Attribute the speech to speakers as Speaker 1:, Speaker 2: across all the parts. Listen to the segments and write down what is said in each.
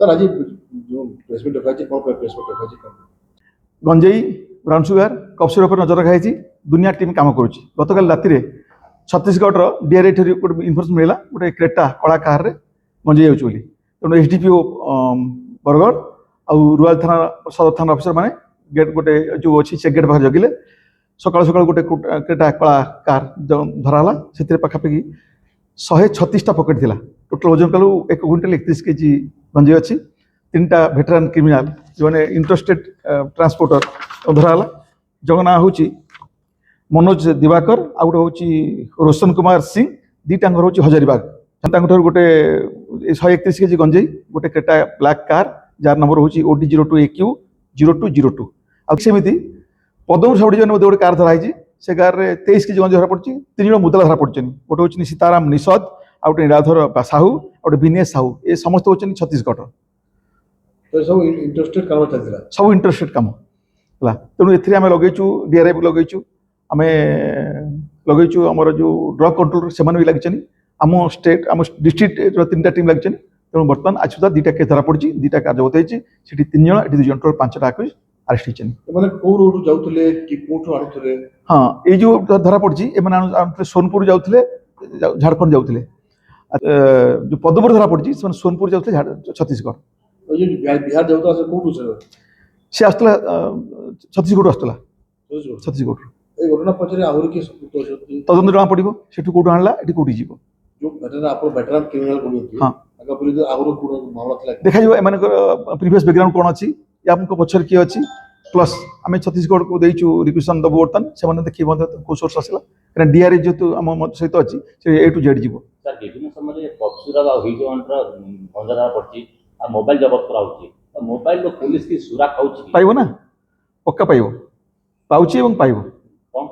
Speaker 1: sir आज जो press meet रखा कौन प्रेसमिट रखा
Speaker 2: गंजेई ब्राउन सुगर कफ सिरप नजर रखाई दुनिया टीम काम करुच्ची गतकाल राति छत्तीसगढ़ डीआरआई गोटे इनफर्मेशन मिला गोटे क्रेटा कला कार गंजेई जाऊँ बोली तेणु एसडीपीओ बरगढ़ आउ रुराल थाना सदर थाना अफिसर मैंने गेट गोटे जो अच्छी चेक गेट पाखे जगिले सकाल सकाल गोटे क्रेटा कला कार धराला से पाखापाखि 136टा पकेट थिला टोटल ओजन कलु 1 क्विंटल 31 केजी गंजेई अच्छी 3टा वेटरान क्रिमिनाल जो मैंने इंटरेस्टेड ट्रांसपोर्टर धराला जगना हूँ मनोज दिवाकर आ गोटे हूँ रोशन कुमार सिंह दीटा हूँ हजारीबाग गोटे 131 केजी गंजेई गोटे Creta black car jar number हूँ OD 02AQ 0202 आमती पदम साउडी जो गोटे कार धराई से गार में 23 केजी गंजेई धरा पड़ी 3 जन मुदला धरा पड़े गोटे हूँ सीताराम निषद आ गोटे नीलाधर साहू आ गोटे विनेश साहू ये समस्त होती छत्तीसगढ़
Speaker 1: सब इंटरेस्टेड काम चलता
Speaker 2: सब इंटरेस्टेड काम है तेणु एम लगेचु डीआरआई लगेचु आम लगेचु आमर जो ड्रग कंट्रोल से भी लगे आम स्टेट आम डिस्ट्रिक्ट 3टा टीम लगे तेणु बर्तमान आज सुधा 2टा केस धरा पड़ी 2टा कार्यबत होती 3 जन ये 2 जन टोटल 5टा अरेस्ट होती हाँ ये जो धरा पड़ी एम सोनपुर जाते झारखंड जाते जो पदमपुर धरा पड़ी सोनपुर जाते छत्तीसगढ़
Speaker 1: बिहार जाऊँ
Speaker 2: सी आसला छत्तीसगढ़ आसला छत्तीसगढ़
Speaker 1: घटना पचर आहरी किए
Speaker 2: तदंत जना पड़ो से कौटू आणला ये कौटी जीव
Speaker 1: जो वेटरान क्रिमिनल
Speaker 2: हाँ
Speaker 1: मामला
Speaker 2: देखा एम प्रीवियस बैकग्राउंड कौन अच्छी या पचर किए अच्छी प्लस आम छत्तीसगढ़ को देचु रिक्वेशन दबु बर्तमान से देखिए कौ सोर्स आसला कहीं डीआरआई जेहतु आम सहित अच्छी से A to Z जीव
Speaker 3: सर विभिन्न समय पड़ी मोबाइल जबत करा मोबाइल पुलिस की सुरक्षा
Speaker 2: पाइब ना पक्का पाइब पाउची एवं पाइब
Speaker 3: कौन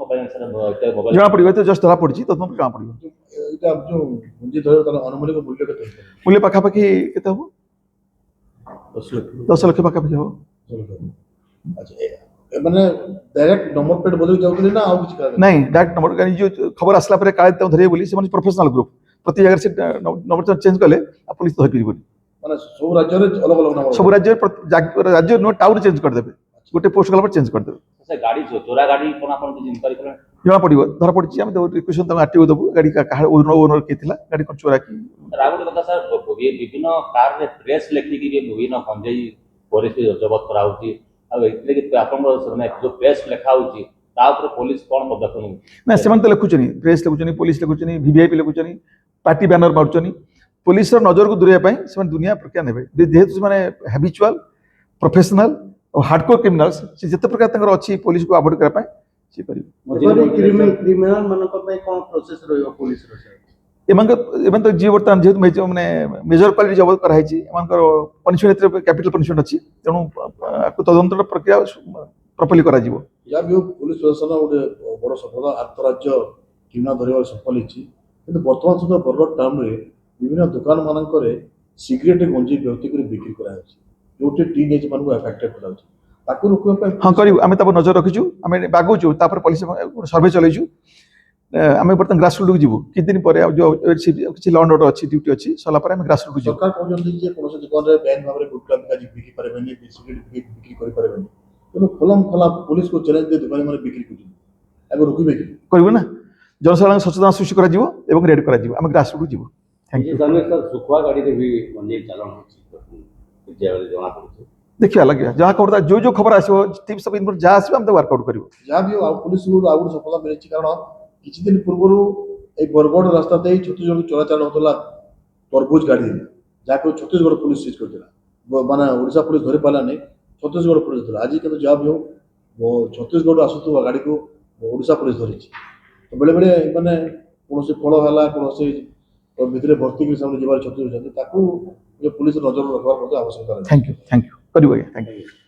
Speaker 2: जना पड़ो तो जस्ट धरा पड़ी तो जना पड़ो मूल्य पाखापाखि के हम 10 लाख पाखापाखि हम
Speaker 1: मैंने डायरेक्ट नंबर प्लेट बदल जाऊँ ना आउ कुछ
Speaker 2: नहीं डायरेक्ट नंबर जो खबर आसला काले धरे बोली से प्रोफेशनल ग्रुप प्रति जगह से नंबर चेंज कले पुलिस तो धरी
Speaker 1: माने सब राज्य रे अलग अलग नंबर
Speaker 2: सब राज्य नो टाउन चेंज कर देबे गोटे पोस्ट कला पर चेंज कर देबे
Speaker 3: से गाड़ी चोरा गाड़ी कोन आपन की इंक्वायरी करें
Speaker 2: जना पड़िबो धरा पड़ी हम रिक्वेशन तम आरटीओ दबु गाड़ी का ओनर के थिला गाड़ी कोन चोरा की
Speaker 3: रागुड कथा सर ये विभिन्न कार रे प्रेस लिखि की विभिन्न गंजेई परिस्थिति जबत करा होती आ इतले कि आपन माने जो प्रेस लिखा होती ता ऊपर पुलिस कोन पदक्षेप
Speaker 2: ना सेमन तो लिखुचनी प्रेस लिखुचनी पुलिस लिखुचनी वीवीआईपी लिखुचनी पार्टी बैनर मारुचनी पुलिस नजर को दूरिया से दुनिया प्रक्रिया ने जेहेतु से हैबिचुअल प्रोफेशनल और हार्डकोर क्रिमिनाल्स से जिते प्रकार अच्छी पुलिस को अवॉइड करने से
Speaker 1: क्रिमिनल मानक पे कोन प्रोसेस रहयो पुलिस रो
Speaker 2: एमन तो जी बर्तमान जेहेतु माने मेजर क्वालिटी जबत कराई एमनकर पनिशमेंट कैपिटल पनिशमेंट अच्छी तेणु तदंत प्रक्रिया प्रॉपर्ली करा जीवो
Speaker 1: या भी पुलिस प्रशासन गोटे बड़ सफलता अंतरराज्य क्रिमिनल धरिबार सफल होती किंतु वर्तमान सुधा बरगढ़ टाउन रे विभिन्न दुकान मानक सिगरेट गंजी व्यक्ति बिक्री करा जो टीनेज मान एफेक्टेड करा
Speaker 2: हाँ करूँ आम नजर रखीचु आम बागुचु पुलिस सर्वे चलैचु आम बर्तमान ग्रासरूट को जीवु कि दिन पर जो किसी लॉ एंड ऑर्डर अच्छी ड्यूटी अच्छी सरला पर आम ग्रासरूट को जीवु
Speaker 1: सरकार कहउछन जे कोनोसे दुकान रे बैन भाबरे गुटखा बिकाजी बिक्री परबेनी सिगरेट बिक्री करि परबेनी तेनो खोलम खोला पुलिस को चैलेंज दे दुकान माने बिक्री करछन एगो रुकिबे कि
Speaker 2: करबो ना जनसाधारण सचेतनता सृष्टि करा जीवो एवं रेड करा जीवो आम ग्रासरूट को जीवु
Speaker 3: थैंक यू सर सुखवा गाड़ी रे भी मंदिर चालन होची जेवले जना पड़छ
Speaker 2: देखिए लगे जहाँ खबर जो खबर आसो टीम सब इन जहाँ आसो हम वर्कआउट करूँ
Speaker 1: जहाँ भी पुलिस आउट सफलता मिली कारण किसी दिन पूर्व एक बरगढ़ रास्ता छत्तीसगढ़ चलाचल होता तरबुज गाड़ी जहाँ छत्तीसगढ़ पुलिस सीज कर माने ओडिशा पुलिस धरी पारानी छत्तीसगढ़ पुलिस धर आज क्या जहाँ भी हो छत्तीसगढ़ आसुवा गाड़ी को ओडिशा पुलिस धरी तो बेले बेले माने कौन फल है कौन भितर भर्ती कर छत्तीसगढ़ पुलिस नजर रखा आवश्यकता
Speaker 2: थैंक यू करूँ थैंक यू